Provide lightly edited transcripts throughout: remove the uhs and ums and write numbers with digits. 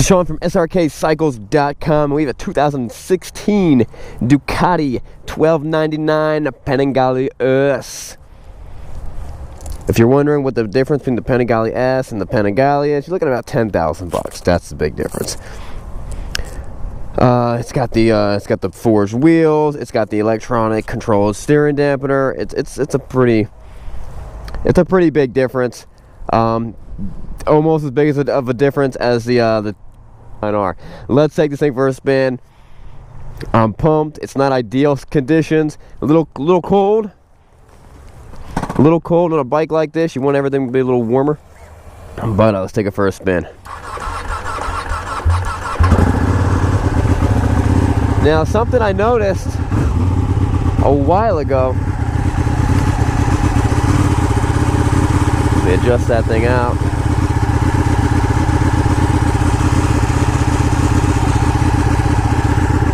Sean from Srkcycles.com. We have a 2016 Ducati 1299 Panigale S. If you're wondering what the difference between the Panigale S and the Panigale is, you're looking at about 10,000 bucks. That's the big difference. It's got the forged wheels. It's got the electronic controlled steering dampener. It's a pretty big difference. Almost as big of a difference as the 9R. Let's take this thing for a spin. I'm pumped. It's not ideal conditions. A little cold. A little cold on a bike like this. You want everything to be a little warmer. But let's take it for a spin. Now, something I noticed a while ago. Let me adjust that thing out.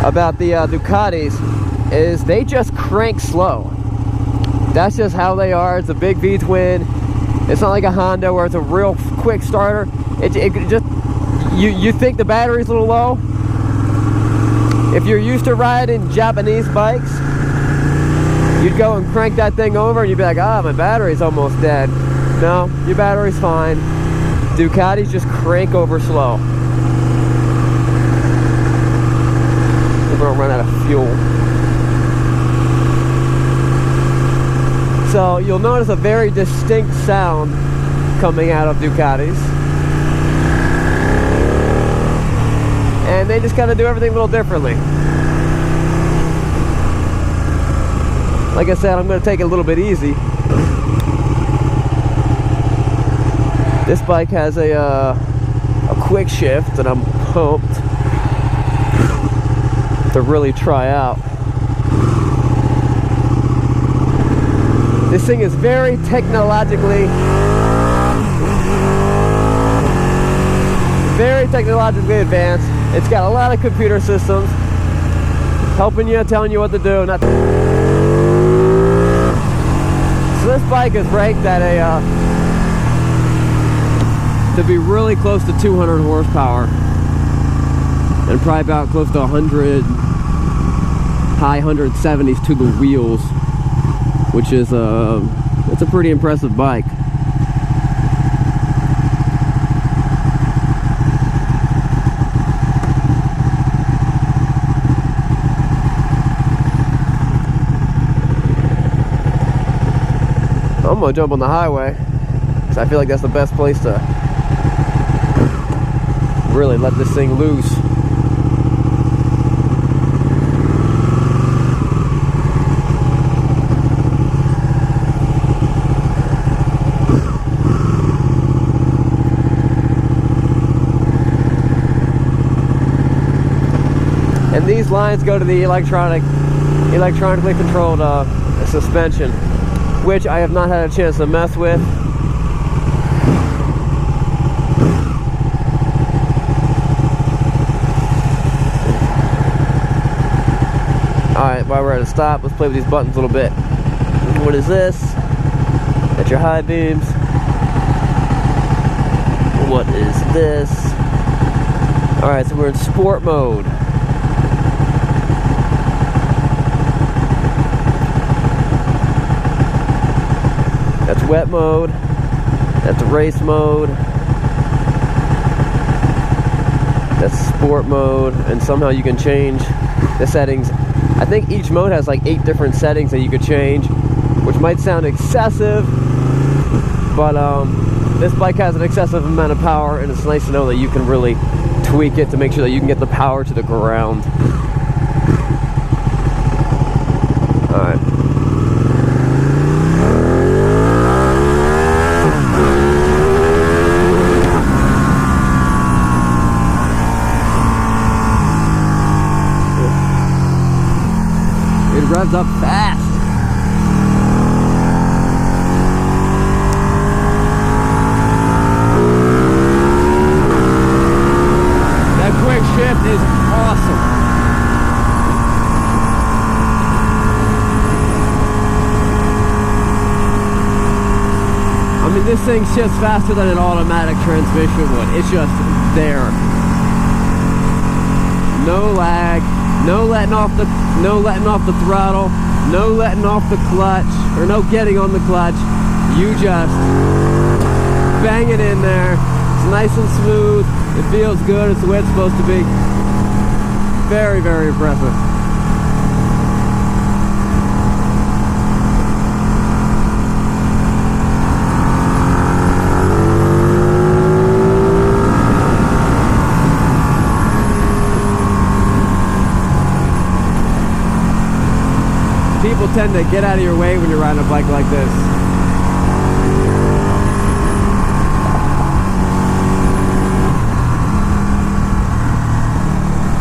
About the Ducatis is they just crank slow. That's just how they are. It's a big V-twin. It's not like a Honda where it's a real quick starter. It just you think the battery's a little low. If you're used to riding Japanese bikes, you'd go and crank that thing over and you'd be like, ah, my battery's almost dead. No, your battery's fine. Ducatis just crank over slow. We're gonna run out of fuel. So you'll notice a very distinct sound coming out of Ducatis. And they just kind of do everything a little differently. Like I said, I'm going to take it a little bit easy. This bike has a quick shift that I'm pumped to really try out. This thing is very technologically advanced. It's got a lot of computer systems helping you, telling you what to do. So this bike is ranked at to be really close to 200 horsepower and probably about close to 100, high 170s to the wheels, which is it's a pretty impressive bike. I'm gonna jump on the highway because I feel like that's the best place to really let this thing loose. And these lines go to the electronically controlled suspension, which I have not had a chance to mess with. Alright, while we're at a stop, let's play with these buttons a little bit. What is this? That's your high beams. What is this? Alright, so we're in sport mode. That's wet mode. That's race mode. That's sport mode. And somehow you can change the settings. I think each mode has like 8 different settings that you could change, which might sound excessive, but this bike has an excessive amount of power, and it's nice to know that you can really tweak it to make sure that you can get the power to the ground. Alright. It revs up fast. That quick shift is awesome. I mean, this thing shifts faster than an automatic transmission would. It's just there. No letting off the throttle, no letting off the clutch, or no getting on the clutch. You just bang it in there. It's nice and smooth. It feels good. It's the way it's supposed to be. Very, very impressive. People tend to get out of your way when you're riding a bike like this.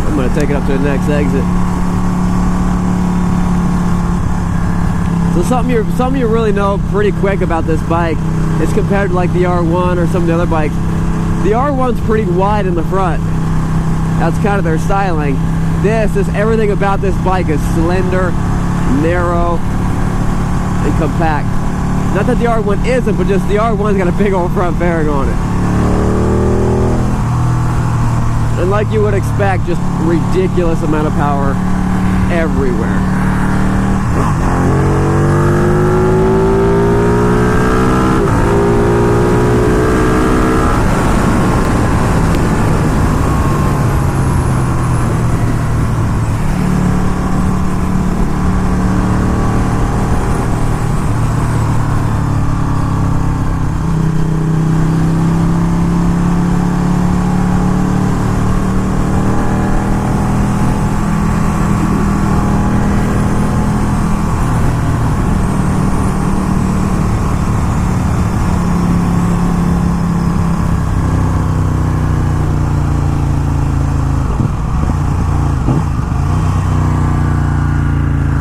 I'm going to take it up to the next exit. So something you really know pretty quick about this bike is compared to like the R1 or some of the other bikes. The R1's pretty wide in the front. That's kind of their styling. Everything about this bike is slender, narrow, and compact. Not that the R1 isn't, but just the R1's got a big old front fairing on it. And like you would expect, just ridiculous amount of power everywhere.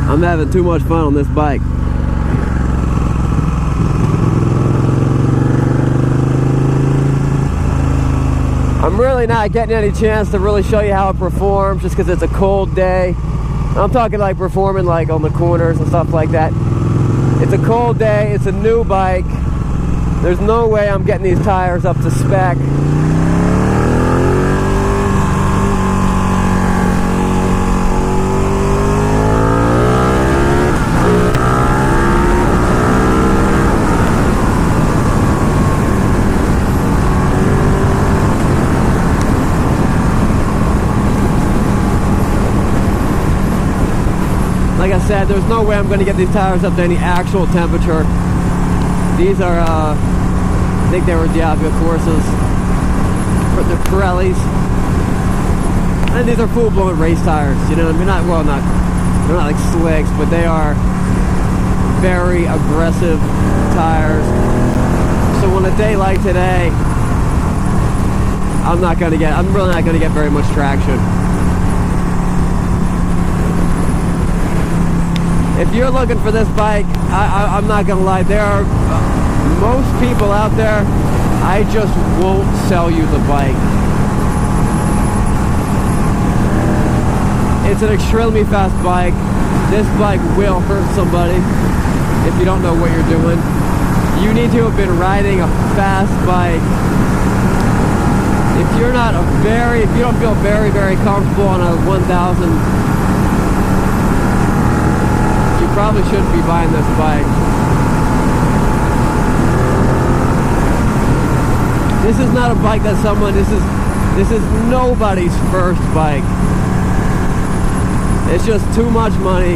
I'm having too much fun on this bike. I'm really not getting any chance to really show you how it performs just because it's a cold day. I'm talking like performing like on the corners and stuff like that. It's a cold day, it's a new bike. There's no way I'm getting these tires up to spec. Like I said, there's no way I'm going to get these tires up to any actual temperature. These are, I think they were Diablo Corsas, the Pirellis. And these are full-blown race tires, you know. I mean, they're not like slicks, but they are very aggressive tires. So on a day like today, I'm really not going to get very much traction. If you're looking for this bike, I'm not gonna lie, there are most people out there, I just won't sell you the bike. It's an extremely fast bike. This bike will hurt somebody if you don't know what you're doing. You need to have been riding a fast bike. If you don't feel very, very comfortable on a 1000, probably shouldn't be buying this bike. This is not a bike that this is nobody's first bike. It's just too much money.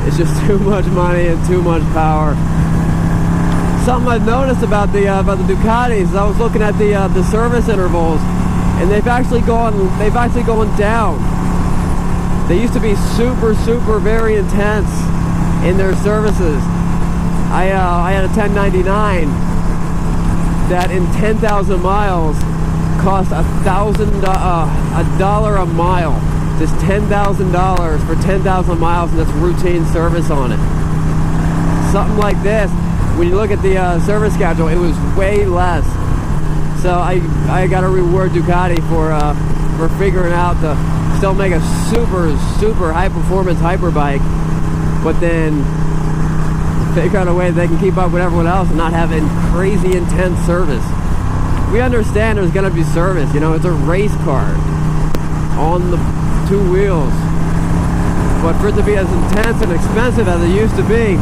It's just too much money and too much power. Something I've noticed about the Ducatis, I was looking at the service intervals, and they've actually gone down. They used to be super very intense in their services. I had a 1099 that in 10,000 miles cost $1,000 a mile. Just $10,000 for 10,000 miles, and that's routine service on it. Something like this, when you look at the service schedule, it was way less. So I got to reward Ducati for figuring out to still make a super high performance hyper bike, but then figure out a way that they can keep up with everyone else and not having crazy intense service. we understand there's gonna be service. You know, it's a race car on the two wheels. But for it to be as intense and expensive as it used to be,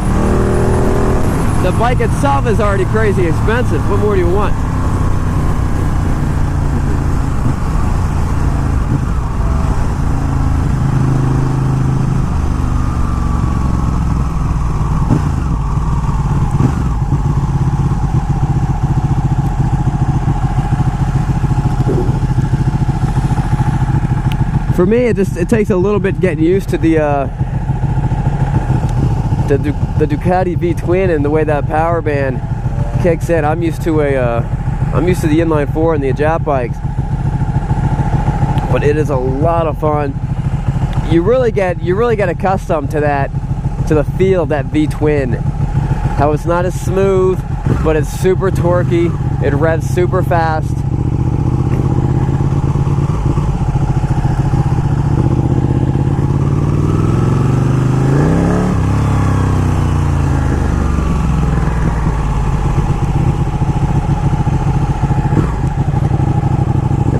the bike itself is already crazy expensive. What more do you want? For me, it takes a little bit getting used to the Ducati V-twin and the way that power band kicks in. I'm used to the inline 4 and the Ejap bikes, but it is a lot of fun. You really get accustomed to that, to the feel of that V-twin. How it's not as smooth, but it's super torquey. It revs super fast.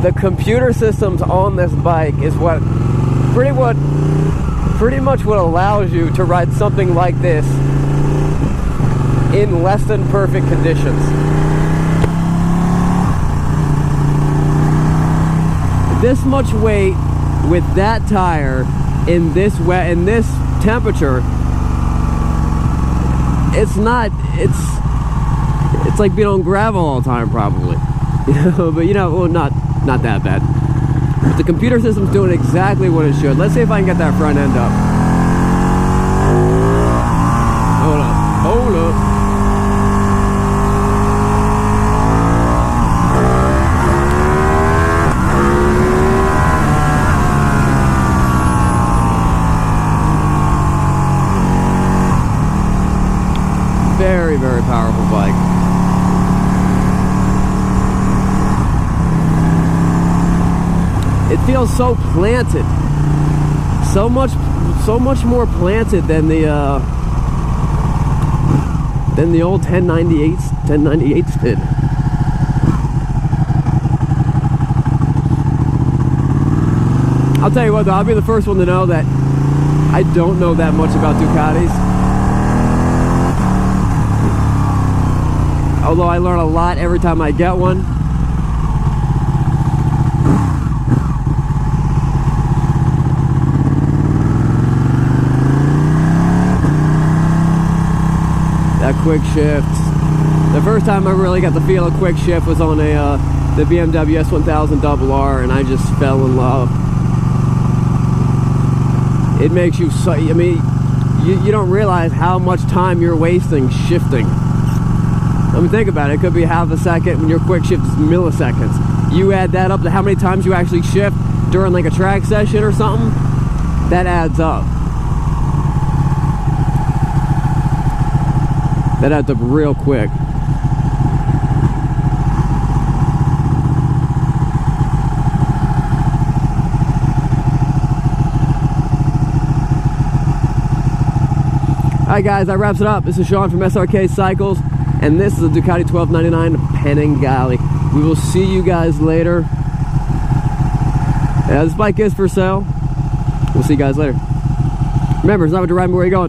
The computer systems on this bike is pretty much what allows you to ride something like this in less than perfect conditions. This much weight with that tire in this temperature, it's like being on gravel all the time, probably. But you know, well, not that bad. But the computer system's doing exactly what it should. Let's see if I can get that front end up. Hold up. Very, very powerful bike. It feels so planted, so much more planted than the old 1098s did. I'll tell you what though, I'll be the first one to know that I don't know that much about Ducatis. Although I learn a lot every time I get one. That quick shift. The first time I really got the feel of quick shift was on the BMW S1000RR, and I just fell in love. It makes you so, I mean, you don't realize how much time you're wasting shifting. I mean, think about it. It could be half a second when your quick shift is milliseconds. You add that up to how many times you actually shift during like a track session or something, that adds up. That adds up real quick. Alright guys, that wraps it up. This is Sean from Srkcycles, and this is a Ducati 1299 Panigale. We will see you guys later. This bike is for sale. We'll see you guys later. Remember, it's not what you're riding, but where you're going.